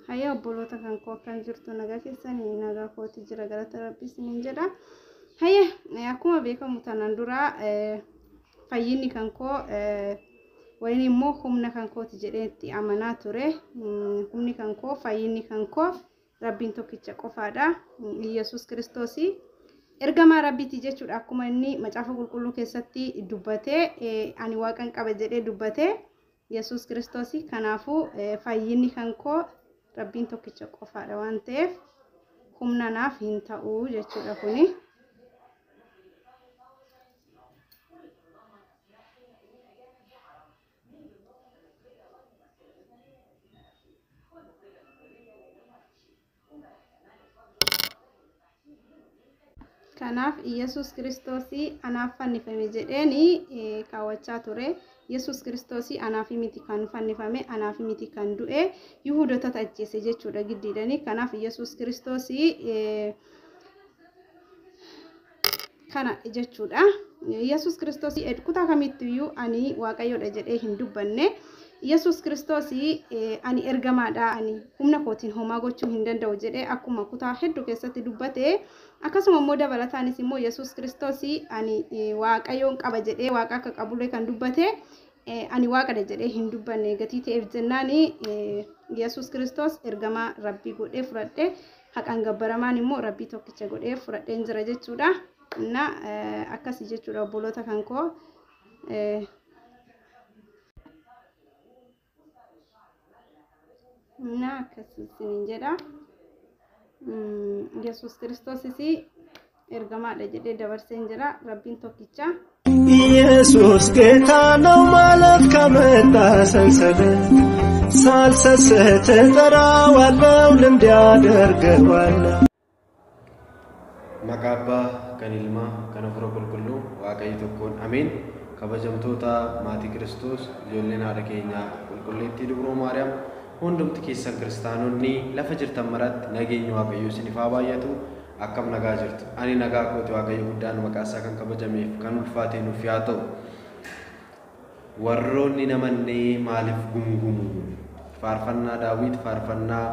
Hayya obboloota kan koo kan jirtu nagaa keessanii nagaa kooti jira galata rabbii isiniin jedha. Hayya akkuma beekamu tanaan dura fayyinni kan koo wayni immoo humna kan kooti jedheetti amanaa ture. Humni kan koo fayyinni kan koo rabbiin tokkicha qofaadha. Yesuus Kiristoosii ergamaa rabbiiti jechuudha. Akkuma inni macaafa qulqulluu keessatti dubbatee ani waaqan qaba jedhee dubbatee Yesuus Kiristoosii kanaafuu fayyinni kan koo rabbiin tokkicha qofaadha waan ta'eef humna naaf hin ta'u jechuudha kuni. Kanaaf Yesuus Kiristoosii anaaf fannifame jedheeni kaawwachaa ture. Yesuus Kiristoosii anaaf miti kan fannifame, anaaf miti kan du'e, Yihuudoota ajjeese jechuudha giddiidhani. Kanaaf Yesuus Kiristoosii kana jechuudha. Yesuus Kiristoosii kutaa kamittiyyuu ani waaqayyoodha jedhee hin dubbanne. Yesuus Kiristoosii ani ergamaadha, ani humna kootiin homaa gochuu hin danda'u jedhee akkuma kutaa hedduu keessatti dubbate. Akkasuma immoo dabalataanis immoo Yesuus Kiristoosii ani waaqayyoon qaba jedhee waaqa akka qabullee kan dubbate ani waaqadha jedhee hin dubbanne gatii ta'eef jennaani Yesuus Kiristoos ergamaa rabbii godhee fudhadhee haqaan gabbaramaan immoo rabbii tokkicha godhee fudhadheen jira jechuudha. Na akkasii jechuudha obboloota kan koo. Na akkasii isiniin jedha. Yesuus Kiristoosii ergamaadha jedhee dabarseen jira rabbiin tokkicha. ኢየሱስ ጌታ ነው ማለት ከመጣ ሰንሰለት ሳልሰስት እጠራዋለሁ ልምድ ያደርገዋለሁ። መቃባ ከኒልማ ከነፍሮ ቁልቁሉ ዋቀይ ተኮን አሜን። ከበጀምቶታ ማቲ ክርስቶስ ጆሌና ደከኛ ቁልቁሌቲ ድብሮ ማርያም ሁንዱምት ኬሰን ክርስቲያኖኒ ለፈጅርተን መራት ነገኝ ዋቀዩ ሲኒፋ ባየቱ akkam nagaa jirtu ani nagaa kooti waaqayyo guddaan maqaasaa kan kabajameef kan ulfaatee nuuf yaa ta'u warroonni namannee maaliif gungumu faarfannaa daawit faarfannaa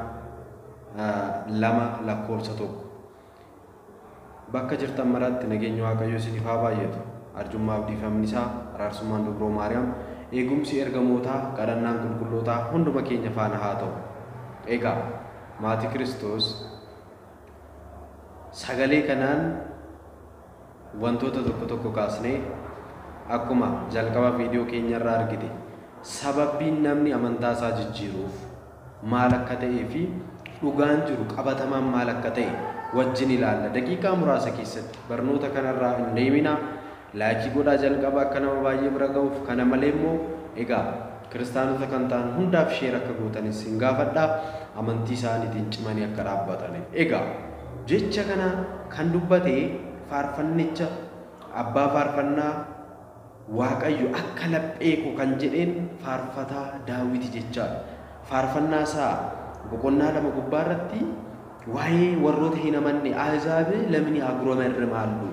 2 lakkoofsa 1 bakka jirtan maratti nageenya waaqayyo isiniif haa baay'atu arjummaaf dhiifamni isaa araarsummaan dubroo maariyaam eegumsi ergamootaa kadhannaan qulqullootaa hunduma keenya faana haa ta'u. Egaa maatii Kiristoos sagalee kanaan wantoota tokko kaasnee akkuma jalqaba viidiyoo keenyarraa argite sababiin namni amantaa isaa jijjiiruuf maal akka ta'ee fi dhugaan jiru qabatamaan maal akka ta'e wajjin ilaalla. Daqiiqaa muraasa keessatti barnoota kanarraa hin deemina. Laayikii godhaa jalqaba akka nama baay'ee bira ga'uuf. Kana malee immoo egaa kiristaanota kan ta'an hundaaf sheer akka gootanis hin gaafadhaa. Amantii isaaniitiin cimanii akka dhaabbataniif. Egaa jecha kana kan dubbate faarfannicha abbaa faarfannaa waaqayyo akka laphee koo kan jedheen faarfataa daawiti jechaadha. Faarfannaa isaa boqonnaa 2 gubbaarratti waa'ee warroota hin amanne ahzaabe lamni agromermaallu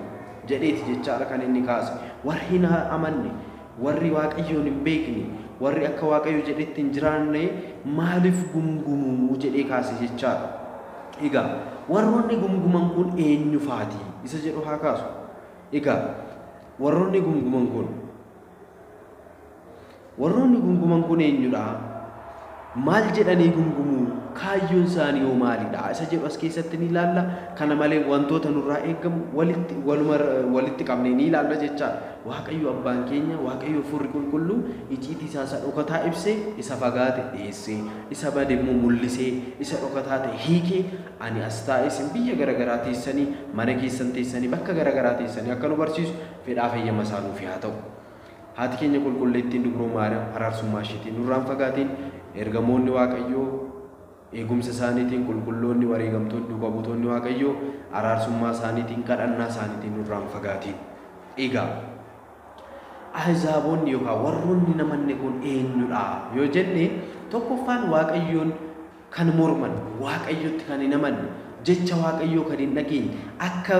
jedheeti jechaadha kan inni kaase. Warri hin amanne warri waaqayyoon hin beekne warri akka waaqayyo jedhetti hin jiraanne maaliif gumgumuu jedhee kaase jechaadha. Egaa warroonni gumguman kun eenyu faati isa jedhu haa kaasu. Egaa warroonni gumguman kun eenyudha? Maal jedhanii gumgumuu? Kaayyoon isaanii hoo maalidha? Isa jedhu as keessatti ni ilaalla. Kana malee wantoota nurraa eegamu walitti qabnee ni ilaalla jechaadha. Waaqayyo abbaan keenya waaqayyo furri qulqulluu iciitii isaa dhokataa ibsee isa fagaate dhiyeessee isa bade immoo mul'isee isa dhokataa ta'e hiikee ani as taa'ee isin biyya garaagaraa teessanii mana keessan teessanii bakka garaagaraa teessanii akka nu barsiisu fedhaa fayyama isaa nuuf haa ta'u. Haati keenya qulqulleettiin dubroo maariyaam araarsummaa isheetiin nurraan fagaatiin ergamoonni waaqayyoo eegumsa isaaniitiin qulqulloonni wareegamtoonni dhuga buutonni waaqayyoo araarsummaa isaaniitiin kadhannaa isaaniitiin nurraan fagaatiin. Egaa ahzaabonni yookaan warroonni namanne kun eenyudha yoo jenne tokkoffaan waaqayyoon kan morman waaqayyotti kan hin amanne jecha waaqayyoo kan hin dhageenye akka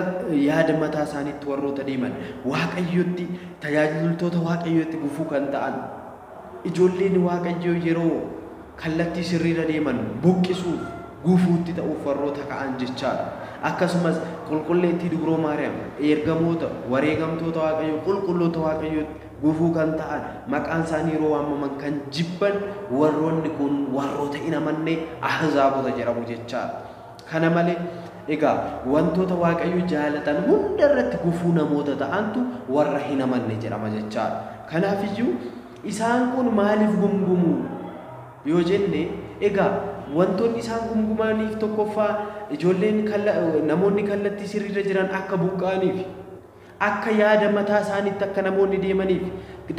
yaada mataa isaaniitti warroota deeman waaqayyotti tajaajiltoota waaqayyootti gufuu kan ta'an ijoolleen waaqayyoo yeroo kallattii sirriirra deeman buqqisuuf gufuutti ta'uuf warroota ka'an jechaadha. Akkasumas qulqulleettii Dubroo Maariyaam ergamoota wareegamtoota Waaqayyoo qulqulloota Waaqayyoo gufuu kan ta'an maqaan isaanii yeroo waamaman kan jibban warroonni kun warroota hin amanne ahzaabota jedhamu jechaadha. Kana malee egaa wantoota Waaqayyo jaalatan hunda irratti gufuu namoota ta'antu warra hin amanne jedhama jechaadha. Kanaafiyyuu isaan kun maaliif gumgumu yoo jenne egaa wantoonni isaan gumgumaniif tokkoffaa ijoolleen namoonni kallattii sirriirra jiran akka buqqaaniif akka yaada mataa isaaniitti akka namoonni deemaniif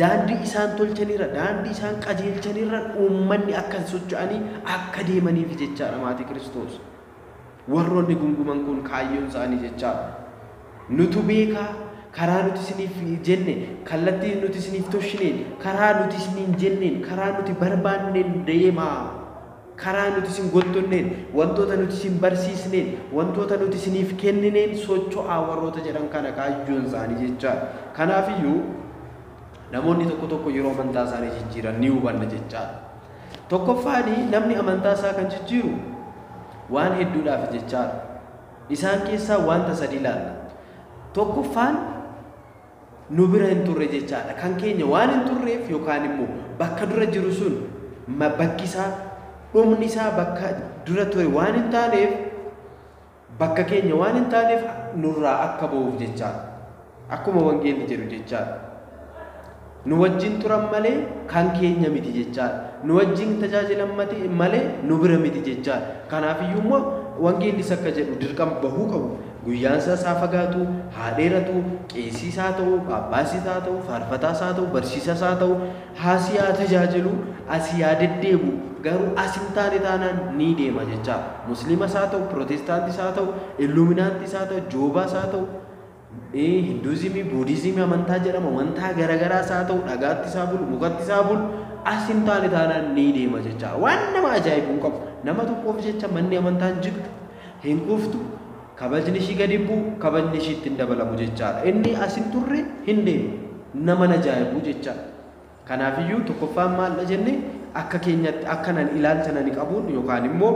daandii isaan tolchanirra daandii isaan qajeelchanirra uummanni akka socho'anii akka deemaniif jechaadha maatii Kiristoos. Warroonni gunguman kun kaayyoon isaanii jechaadha. Nutu beekaa karaa nuti isiniif jenne kallattii nuti isiniif tolchineen karaa nuti isiniin jenneen karaa nuti barbaanneen deemaa. Karaa nuti isin gottonneen wantoota nuti isin barsiisneen wantoota nuti isiniif kennineen socho'aa warroota jedhan kana kaayyoon isaanii jechaadha. Kanaafiyyuu namoonni tokko yeroo amantaa isaanii jijjiiran ni hubanna jechaadha. Tokkoffaani namni amantaa isaa kan jijjiiru waan hedduudhaaf jechaadha. Isaan keessaa wanta sadi ilaalla. Tokkoffaan nu bira hin turre jechaadha. Kan keenya waan hin turreef yookaan immoo bakka dura jiru sun bakki isaa dhumni isaa bakka dura ture waan hin taaneef bakka keenya waan hin taaneef nurraa akka ba'uuf jechaadha. Akkuma wangeelli jedhu jechaadha. Nu wajjin turan malee kan keenya miti jechaadha. Nu wajjin tajaajilan malee nu bira miti jechaadha. Kanaafiyyuu immoo wangeellis akka jedhu dirqama bahuu qabu. Guyyaan isaa fagaatu, haa dheeratu, qeesii isaa ta'u, abbaasis isaa ta'u, faarfataa isaa ta'u, barsiisaa isaa ta'u, haasii haa tajaajilu, asii haa deddeebu. Garuu asin taane taanaan ni deema jechaadha. Musliimas haa ta'u, Pirootestaantis haa ta'u, Illuminaantis haa ta'u, Joobaas haa ta'u, Hinduuzimii, Buudizimii amantaa jedhama amantaa garagaraas haa ta'u, dhagaattis haa bulu, mukattis haa bulu, asin taane taanaan ni deema jechaadha. Waan nama ajaa'ibu hin qabu. Nama tokkoof jecha manni amantaa hin jigtu, hin kuftu, kabajni ishii gadi bu'u, kabajni ishii ittiin dabalamu jechaadha. Inni asin turre hin deemu. Nama ajaa'ibu jechaadha. Kanaafiyyuu tokkoffaan maal jenne akka keenyatti akka nan ilaalcha nani qabuun yookaan immoo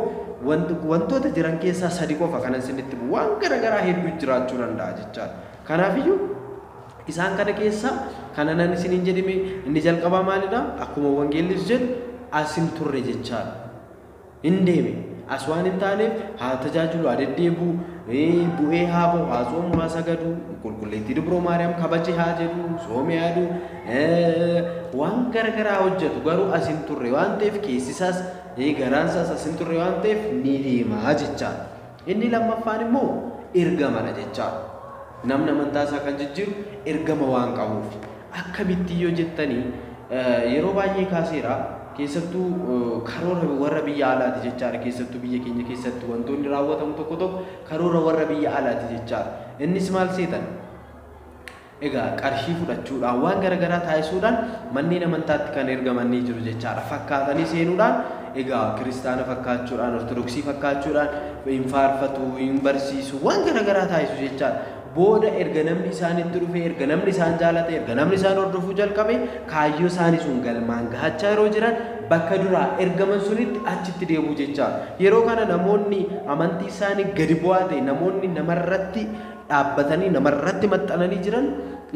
wantoota jiran keessaa sadi qofa kanan isinitti bu'u waan garagaraa hedduu jiraachuu danda'a jechaadha. Kanaafiyyuu isaan kana keessa kana nan isiniin jedhime inni jalqabaa maalidha? Akkuma wangeellis jedhu asin turre jechaadha. Hin deeme as waan hin taaneef haa tajaajilu haa deddeebu bu'ee haa ba'u haa soomu haa sagadu qulqulleettii Dubroo Maariyaam kabaje haa jedhu soome haa jedhu waan garagaraa hojjetu garuu asin turre waan ta'eef keessisaas garaansaas asin turre waan ta'eef ni deemaa jechaadha. Inni lammaffaan immoo ergamadha jechaadha. Namni amantaa isaa kan jijjiiru ergama waan qabuuf akkamitti yoo jettanii yeroo baay'ee kaaseera keessattuu karoora warra biyya alaati jechaadha. Keessattuu biyya keenya keessatti wantoonni raawwatamu tokko karoora warra biyya alaati jechaadha. Innis maal seetan? Egaa qarshii fudhachuudhaan waan garagaraa taasisuudhaan manneen amantaatti kan ergamanii jiru jechaadha. Fakkaatanii seenuudhaan egaa kiristaana fakkaachuudhaan ortodoksii fakkaachuudhaan hin faarfatu hin barsiisu waan garagaraa taasisu jechaadha. Booda erga namni isaanitti dhufe erga namni isaan jaalate erga namni isaan hordofuu jalqabe kaayyoo isaanii sun galmaan gahachaa yeroo jiran bakka duraa ergaman sunitti achitti deebi'u jechaadha. Yeroo kana namoonni amantii isaanii gadi bu'aa ta'e namoonni namarratti dhaabbatanii namarratti maxxananii jiran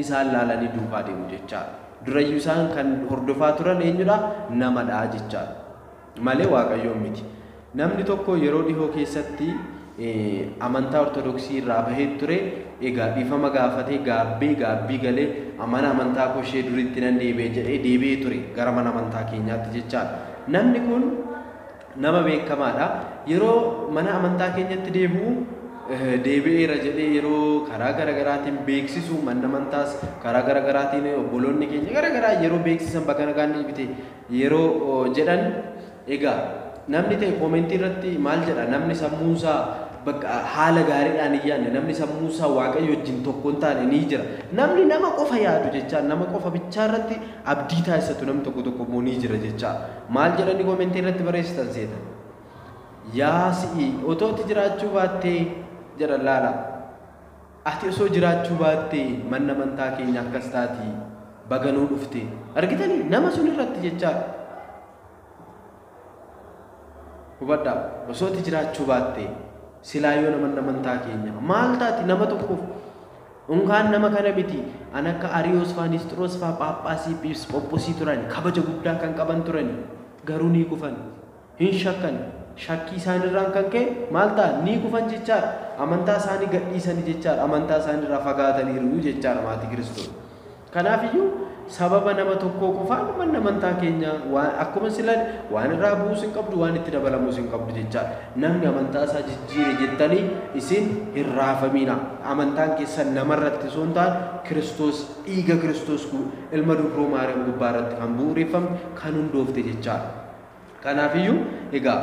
isaan laalanii duukaa deemu jechaadha. Durayyuu isaan kan hordofaa turan eenyudha? Namadha jechaadha. Malee Waaqayyoon miti. Namni tokko yeroo dhihoo keessatti amantaa ortodoksii irraa bahee ture egaa dhiifama gaafatee gaabbii galee mana amantaa koo ishee duriitti nan deebi'ee jedhee deebi'ee ture gara mana amantaa keenyaatti jechaadha. Namni kun nama beekamaadha. Yeroo mana amantaa keenyatti deebi'u deebi'eera jedhee yeroo karaa garagaraatiin beeksisu manni amantaas karaa garagaraatiin obboloonni keenya garagaraa yeroo beeksisan bakka nagaan dhiibite yeroo jedhan egaa namni ta'e koomentii irratti maal jedha namni sammuusaa haala gaariidhaan hin yaadne namni sammuusaa Waaqayyo wajjin tokko hin taane ni jira. Namni nama qofa yaadu jechaa nama qofa bichaa irratti abdii taasisatu namni tokko immoo ni jira jechaa. Maal jedhani koomentii irratti barreessitan seetan? Yaa si'i otoo ati jiraachuu baattee jedhan laala. Ati osoo jiraachuu baattee manni amantaa keenya akkas taati baganuu dhufte argitanii nama sun irratti jechaa. hubadhaa osoo ati jiraachuu baatte silaa yoo amantaa keenya maal taati nama tokkoof unkaan nama kana miti an akka Ariyoos faa Nisxiroos faa Phaaphaasii Episkooposii turan kabaja guddaa kan qaban turan garuu ni kufan hin shakkan shakkii isaaniirraan kan ka'e maal ta'a ni kufan jechaadha amantaa isaanii gadhiisanii jechaadha amantaa isaaniirraa fagaataniiru jechaadha maatii Kiristoos kanaafiyyuu sababa nama tokkoo qofaan amantaa keenya akkuma silan waan irraa bu'uus hin qabdu waan itti dabalamuus hin qabdu jechaadha namni amantaa isaa jijjiire jettanii isin hin raafamina amantaan keessan namarratti osoo hin taane Kiristoos dhiiga Kiristoos ilma dubroo Maariyaam gubbaa irratti kan bu'uureffame kan hundoofte jechaadha kanaafiyyuu egaa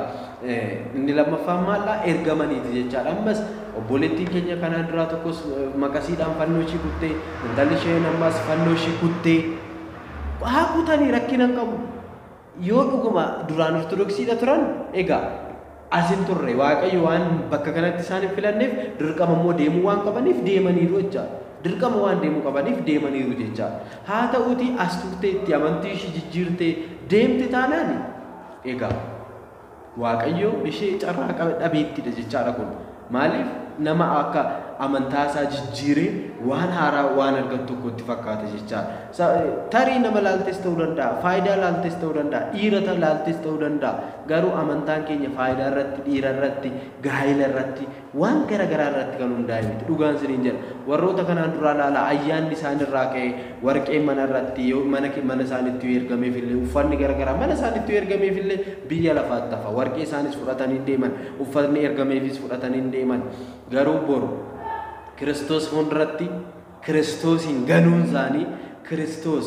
inni lammaffaan maallaa ergamaniiti jechaadha ammas obboleettiin keenya kanaan duraa tokkos maqasiidhaan fannoo ishii kuttee intalli isheen ammas fannoo ishii kuttee haa kutanii rakkina hin qabu yoo dhuguma duraan ortodoksiidha turan egaa asin turre waaqayyo waan bakka kanatti isaan hin filanneef dirqama immoo deemuu waan qabaniif deemaniiru jechaadha dirqama waan deemuu qabaniif deemaniiru jechaadha haa ta'uutii as turteetti amantii ishii jijjiirtee deemte taanaani egaa waaqayyo ishee carraa dhabeettidha jechaadha kun maaliif nama akka amantaa isaa jijjiiree waan haaraa waan argatu tokkotti fakkaata jechaadha tarii nama laaltes ta'uu danda'a faayidaa laaltes ta'uu danda'a dhiira laaltes ta'uu danda'a garuu amantaan keenya faayidaa irratti dhiira irratti gaa'ela irratti waan garaagaraa irratti kan hundaa'e miti dhugaan siniin jedha warroota kanaan duraa laala ayyaanni isaanirraa ka'e warqee mana irratti mana isaanitti yoo ergameef illee uffanni garaagaraa mana isaanitti yoo ergameef illee biyya lafaatti hafa warqee isaanis fudhatanii deeman uffanni ergameefis fudhatanii deeman garuu boru Kiristoos fuulduratti Kiristoosin ganuun isaanii Kiristoos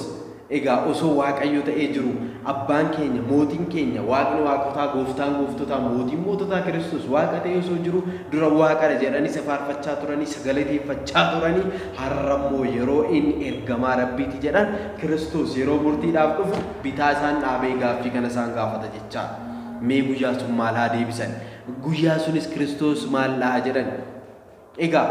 egaa osoo waaqayyo ta'ee jiru abbaan keenya mootiin keenya waaqni waaqotaa gooftaan gooftotaa mootiin moototaa Kiristoos waaqa ta'ee osoo jiru dura waaqadha jedhanii faarfachaa turanii sagalateeffachaa turanii har'ammoo yeroo inni ergamaa rabbiiti jedhan Kiristoos yeroo murtiidhaaf dhufu bitaa isaan dhaabee gaaffii kana isaan gaafata jechaa mee guyyaa sun maal haa deebisan guyyaa sunis Kiristoos maal haa jedhan egaa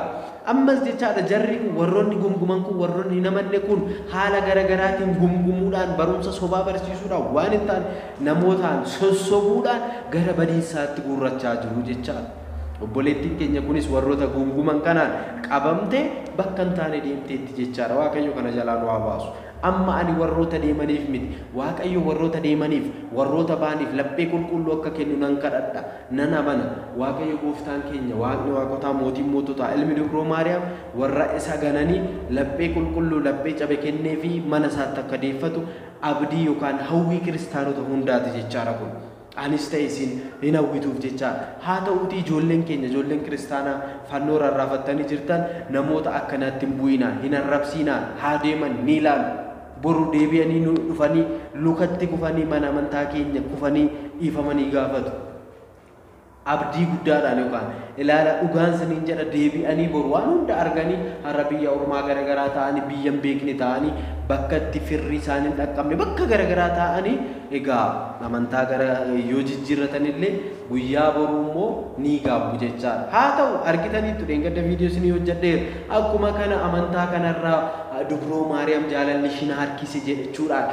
ammas jechaadha jarri kun warroonni gumguman kun warroonni hin amanne kun haala garaagaraatiin gumgumuudhaan barumsa sobaa barsiisuudhaan waan hin taane namootaan sossobuudhaan gara badiinsaatti guurrachaa jiru jechaadha obboleettiin keenya kunis warroota gumguman kanaan qabamte bakka hin taane deemteetti jechaadha waaqayyo kana jalaa nu haa baasu amma ani warroota deemaniif miti waaqayyo warroota deemaniif warroota baaniif laphee qulqulluu akka kennu nan kadhadha nan amana waaqayyo gooftaan keenya waaqni waaqotaa mootiin moototaa ilmi dubroo Maariyaam warra isa gananii laphee qulqulluu laphee cabe kennee fi mana isaatti akka deeffatu abdii yookaan hawwii kiristaanota hundaati jechaadha kun anis ta'e isin hin hawwituuf jechaadha haa ta'uutii ijoolleen keenya ijoolleen kiristaanaa fannoo rarraafattanii jirtan namoota akkanaatti hin bu'inaa hin arrabsiinaa haa deeman ni ilaalu boru deebi'anii nu dhufanii lukatti kufanii mana amantaa keenya kufanii dhiifamanii gaafatu abdii guddaadhaan yookaan ilaala dhugaan siniin jedha deebi'anii boru waan hunda arganii har'a biyya ormaa garaagaraa ta'anii biyya hin beekne ta'anii bakka itti firri isaanii hin dhaqqabne bakka garaagaraa ta'anii egaa amantaa gara yoo jijjiirratan illee guyyaa boruu immoo ni gaabbu jechaadha haa ta'u argitaniittu dheengadda viidiyoo isinii hojjedheera akkuma kana amantaa kanarraa dubroo Maariyaam jaalalli ishii na harkise jechuudhaan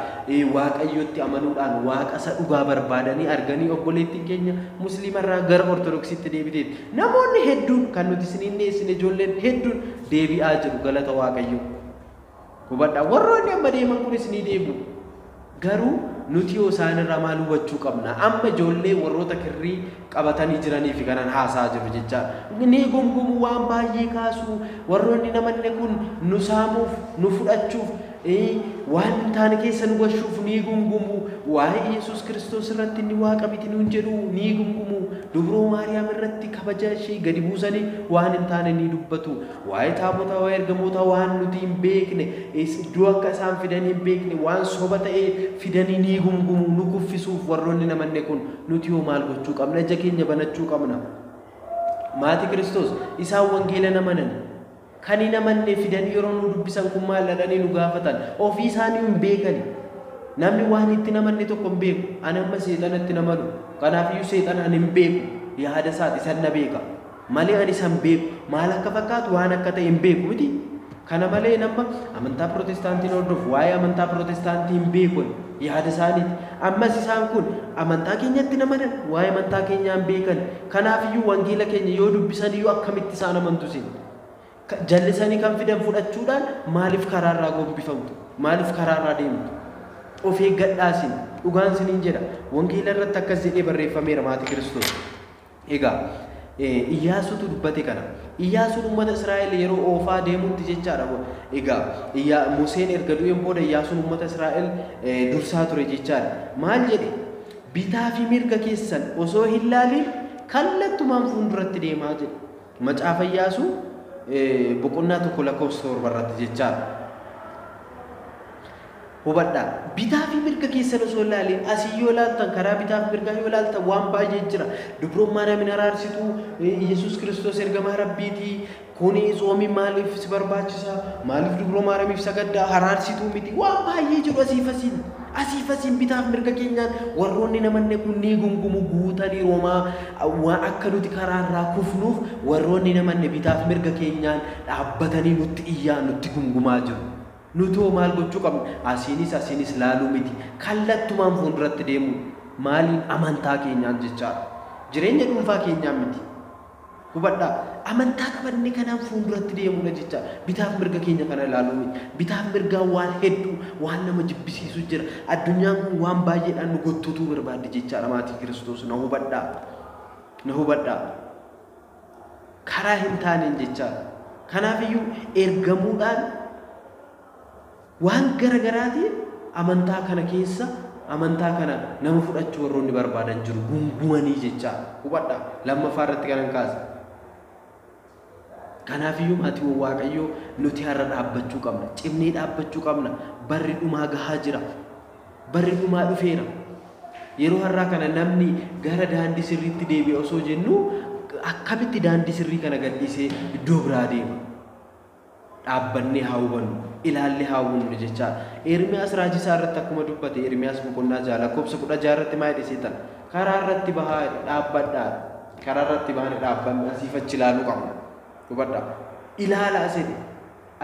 waaqayyotti amanuudhaan waaqa isa dhugaa barbaadanii arganii obboleettiin keenya musliimarraa gara ortodoksiitti deebiteetti namoonni hedduun kan nuti isiniin dhiyeessine ijoolleen hedduun deebi'aa jiru galata waaqayyo hubadhaa warroonni amma deeman kunis ni deebi'u garuu nuti yoo isaanirraa maal hubachuu qabna amma ijoollee warroota kirrii qabatanii jiranii fi kanan haasaa jiru jecha ni gumgumu waan baay'ee kaasu warroonni namanne kun nu saamuuf nu fudhachuuf waan taane keessa nu gashuuf ni gumgumu waa'ee Yesuus Kiristoos irratti ni waaqa miti nuun jedhu ni gumgumu dubroo Maariyaam irratti kabaja ishee gadi buusanii waan hin taane ni dubbatu waa'ee taabota waa'ee ergamoota waan nuti hin beekne iddoo akka isaan fidanii hin beekne waan soba ta'ee fidanii ni gumgumu nu kuffisuuf warroonni namanne kun nuti yoo maal gochuu qabna ija keenya banachuu qabna maatii Kiristoos isaan wangeela namanan kan hin amanne fidanii yeroo nu dubbisan kun maal ladhanii nu gaafatan ofii isaanii hin beekani namni waan itti namanne tokko hin beeku ani amma seexanatti namanu kanaafiyyuu seexana ani hin beeku yaada isaati isan na beeka malee ani isan beeku maal akka fakkaatu waan akka ta'e hin beeku miti kana malee nama amantaa protestaantiin hordofu waa'ee amantaa protestaantii hin beeku yaada isaaniiti. Ammas isaan kun amantaa keenyatti namadan waa'ee amantaa keenyaan beekan. Kanaafiyyuu wangeela keenya yoo dubbisan iyyuu akkamitti isaan amantu isin? Jallisanii kan fidan fudhachuudhaan maaliif karaarraa gombifamtu? Maaliif karaarraa deemtu? Of eeggadhaa isin. Dhugaan isiniin jedha. Wangeela irratti akkas jedhee barreeffameera maatii Kiristoos. Egaa Iyyaasuutu dubbate kana. Iyyaasuun uummata Israa'el yeroo oofaa deemutti jechaadha. Egaa Museen erga du'een booda Iyyaasuun uummata Israa'el dursaa ture jechaadha. Maal jedhe? Bitaa fi mirga keessan osoo hin laalin kallattumaan fuulduratti deemaa jedhe. Macaafa Iyyaasuu boqonnaa 1:7 irratti jechaadha. Hubadhaa bitaa fi mirga keessan osoo ilaalin asii yoo ilaaltan karaa bitaa fi mirgaa yoo ilaaltan waan baay'ee jira. Dubroon Maariyaam araarsituu Yesuus Kiristoos ergamaa Rabbiitii. Kuni soomii maaliif si barbaachisa? Maaliif dubroo Maariyaamiif sagaddaa araarsituu miti? Waan baay'ee jiru asiifasiin bitaa fi mirga keenyaan warroonni namanne kun ni gungumu guutanii Roomaa waan akka nuti karaarraa kufnuuf warroonni namanne bitaa fi mirga keenyaan dhaabbatanii nutti iyyaa nutti gungumaa jiru. Nutoo maal gochuu qabna? Asiinis laaluu miti. Kallattumaan fuulduratti deemu. Maaliin? Amantaa keenyaan jechaadha. Jireenya dhuunfaa keenyaan miti. Hubadhaa amantaa qabannee kanaan fuulduratti deemudha jechaadha. Bitaaf mirga keenya kana ilaaluu miti. Bitaaf mirgaan waan hedduu waan nama jibbisiisu jira. Addunyaan kun waan baay'eedhaan nu gottuutuu barbaadde jechaadha maatii Kiristoos. Na hubadhaa. Karaa hin taaneen jechaadha. Kanaafiyyuu ergamuudhaan waan garaagaraatiin amantaa kana keessa amantaa kana nama fudhachuu warroonni barbaadan jiru gungumanii jecha hubadhaa lammaffaa irratti kanan kaasa. Kanaafiyyuu maatii Waaqayyoo nuti har'a dhaabbachuu qabna, cimnee dhaabbachuu qabna. Barri dhumaa gahaa jira, barri dhumaa dhufeera. Yeroo har'aa kana namni gara daandii sirriitti deebi'e osoo jennu akkamitti daandii sirrii kana gadhiisee iddoo biraa deema? Dhaabbannee haa hubannu, ilaallee haa hubannu jechaadha. Ermiyaas raajisaa irratti akkuma dubbate Ermiyaas boqonnaa 6:16 irratti maal jedhe? Karaa irratti bahaa dhaabbadhaa. Karaa irratti bahaa dhaabbanni asiifachi ilaaluu qabna. Hubadhaa. Ilaalaa asii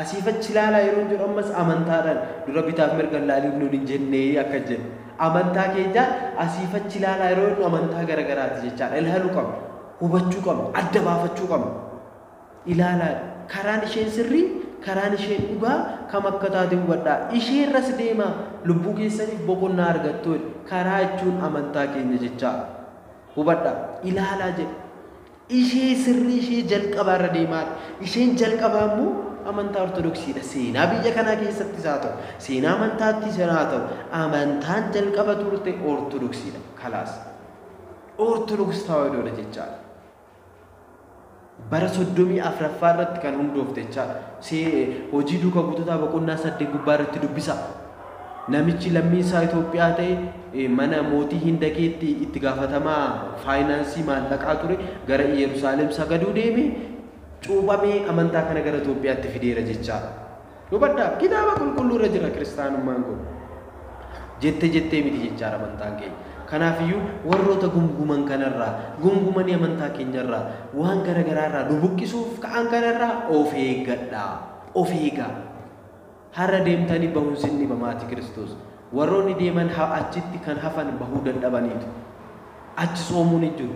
asiifachi ilaalaa yeroo jedhu ammas amantaadhaan dura bitaaf mirga ilaaliif nuun hin jennee akka jennu. Amantaa keenya asiifachi ilaalaa yeroo jedhu amantaa garagaraati jechaadha. Ilaaluu qabna, hubachuu qabna, adda baafachuu qabna. Ilaalaa karaan isheen sirrii karaan isheen dhugaa kam akka taate hubadhaa. Ishee irras deemaa lubbuu keessaniif boqonnaa argattu. Karaa jechuun amantaa keenya jechaadha. Hubadhaa. Ilaalaa jedhe. Ishee sirrii ishee jalqabaa irra deemaa. Isheen jalqabaa immoo amantaa ortodoksiidha. Seenaa biyya kanaa keessattis haa ta'u, seenaa amantaattis haa ta'u, amantaan jalqaba turte ortodoksiidha. Kalaas ortodoks tawaahidoodha jechaadha. Bara 34 irratti kan hundoofte jechaadha. Hojii duukaa buutotaa boqonnaa 8 gubbaa irratti dubbisa. Namichi lammii isaa Itoophiyaa ta'e mana mootii Hindakeetti itti gaafatamaa faayinaansii maallaqaa ture gara Yerusaalem sagaduu deeme cuuphamee amantaa kana gara Itoophiyaatti fideera jechaadha. Hubadhaa kitaaba qulqulluu irra jira kiristaanummaan kun. Jettee miti jechaadha amantaan keenya. Kanaafiyyuu warroota gunguman kanarraa gungumanii amantaa keenyarraa waan garagaraarraa nu buqqisuuf ka'an kanarraa of eeggadhaa. Of eegaa. Har'a deemtanii bahuun sinni maatii Kiristoos. Warroonni deeman achitti kan hafan bahuu dadhabaniitu. Achi soomuun hin jiru.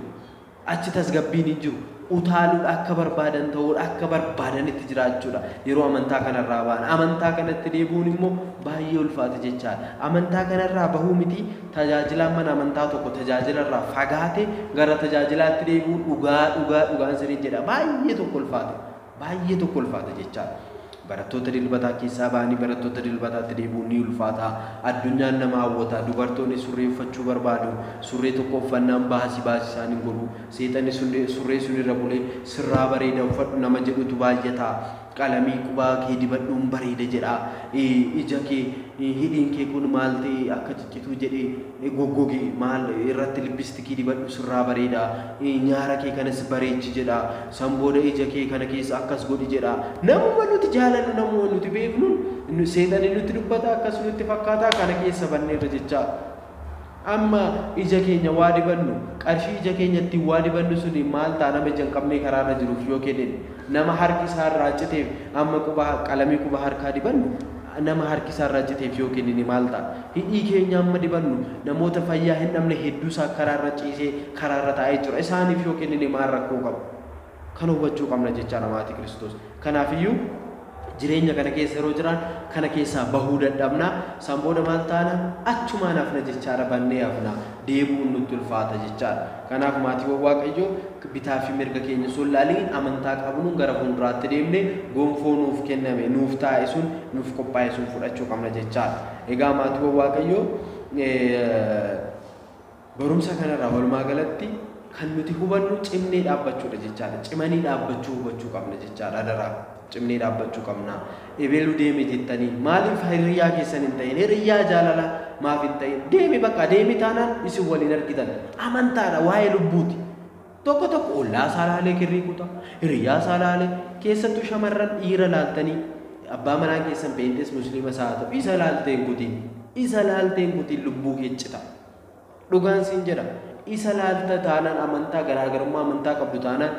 Achi tasgabbiin hin jiru. Utaaluudha akka barbaadan ta'uudha akka barbaadanitti jiraachuudha. Yeroo amantaa kanarraa ba'an amantaa kanatti deebi'uun immoo baay'ee ulfaata jechaadha. Amantaa kanarraa bahuu miti tajaajilaan mana amantaa tokko tajaajilarraa fagaate gara tajaajilaatti deebi'uun dhugaan sirrii jedha. Baay'ee tokko ulfaata jechaadha. Barattoota dilbataa keessaa ba'anii barattoota dilbataatti deebi'uun ni ulfaata. Addunyaan nama hawwata. Dubartoonni surree uffachuu barbaadu. Surree tokko uffannaan baasii isaan hin godhu. Seexanni surree sun irra bulee sirraa bareeda uffadhu nama jedhutu baay'ata. Qalamii qubaa kee dibadhuun bareeda jedha. Ija kee hidhiin kee kun maal ta'e akka ciccituu jedhee goggoge maal irratti lippistikii dibadhu sirraa bareeda. Nyaara kee kanas bareechi jedha. Sanbooda ija kee kana keessa akkas godhi jedha. Namuma nuti jaalannu namuma nuti beeknu seexanni nutti dubbata akkas nutti fakkaata kana keessa banneerra jecha. Amma ija keenya waa dibannu qarshii ija keenyatti waa dibannu suni maal ta'a nama ija hin qabnee karaarra jiruuf yoo kennin nama harki isaa irraa citeef amma qalamii quba harkaa dibannu nama harkisaa irraa jiteef yoo kennine maal ta'a? Hidhii keenya amma dibannu namoota fayyaa hin dhabne hedduusaa karaarra ciisee karaarra taa'ee jira. Isaaniif yoo kennine maal rakkoo qabu? Kan hubachuu qabna jechaadha maatii Kiristoos. Kanaafiyyuu jireenya kana keessa yeroo jiran kana keessaa bahuu dadhabna. Sanbooda maal taana achumaan hafna jechaadha, bannee hafna, deebi'uun nutti ulfaata jechaadha. Kanaaf maatiiwwan Waaqayyoo bitaa fi mirga keenya sun laalee amantaa qabnuun gara fuulduraatti deemne gonfoo nuuf kenname nuuf taa'e sun nuuf qophaa'e sun fudhachuu qabna jechaadha. Egaa maatiiwwan Waaqayyoo barumsa kanarraa walumaa galatti kan nuti hubannu cimnee dhaabbachuudha jechaadha. Cimanii dhaabbachuu hubachuu qabna jechaadha. Adaraa cimnee dhaabbachuu qabna. Ebeelu deeme jettanii maaliif hiriyyaa keessan hin ta'in? Hiriyyaa jaalala maaf hin ta'in? Deemi bakka deemi taanaan isin waliin argitan. Amantaadha, waa'ee lubbuuti. Tokko tokko ollaa saalaalee kirrii kutaa, hiriyyaa saalaalee keessattuu shamarran dhiira laaltanii abbaa manaa keessan peentees musliima isaa ta'u isa laalteen kutiin lubbuu keeccita. Dhugaan siin jedha. Isa laalta taanaan amantaa garaagarummaa amantaa qabdu taanaan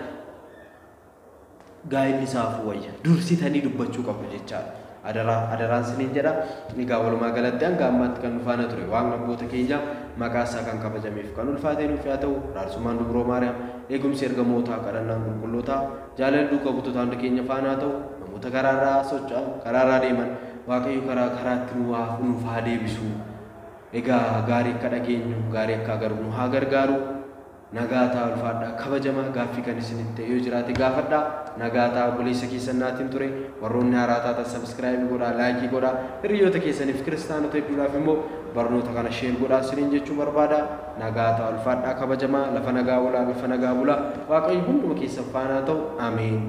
gaa'illi isaaf wayya dursitanii dubbachuu qabdu jechaadha. Adaraan siniin jedha. Egaa walumaa galatti hanga ammaatti kan nufaana ture waan abboota keenya maqaa isaa kan kabajameef kan ulfaatee nuuf haa ta'u. Raarsummaan Dubroo Maariyaam eegumsi ergamootaa kadhannaan qulqullootaa jaalala duukaa butoota hunda keenya faana haa ta'u. Namoota karaarraa socho'an karaarraa deeman Waaqayyo karaatti nuuf haa deebisu. Egaa gaarii akka dhageenyu gaarii akka agarru haa gargaaru. Nagaa ta'a ulfaadhaa kabajamaa gaaffii kan isinitti ta'e yoo jiraate gaafadhaa. Nagaa ta'a obboleessa keessan naatiin ture. Warroonni haaraa taatan sabskiraayib godhaa, laayikii godhaa. Hiriyoota keessaniif kiristaanota hedduudhaaf immoo barnoota kana sheer godhaa isiniin jechuu barbaada. Nagaa ta'a ulfaadhaa kabajamaa lafa nagaa bulaa Waaqayyo hunduma keessan faana haa ta'u. Ameen.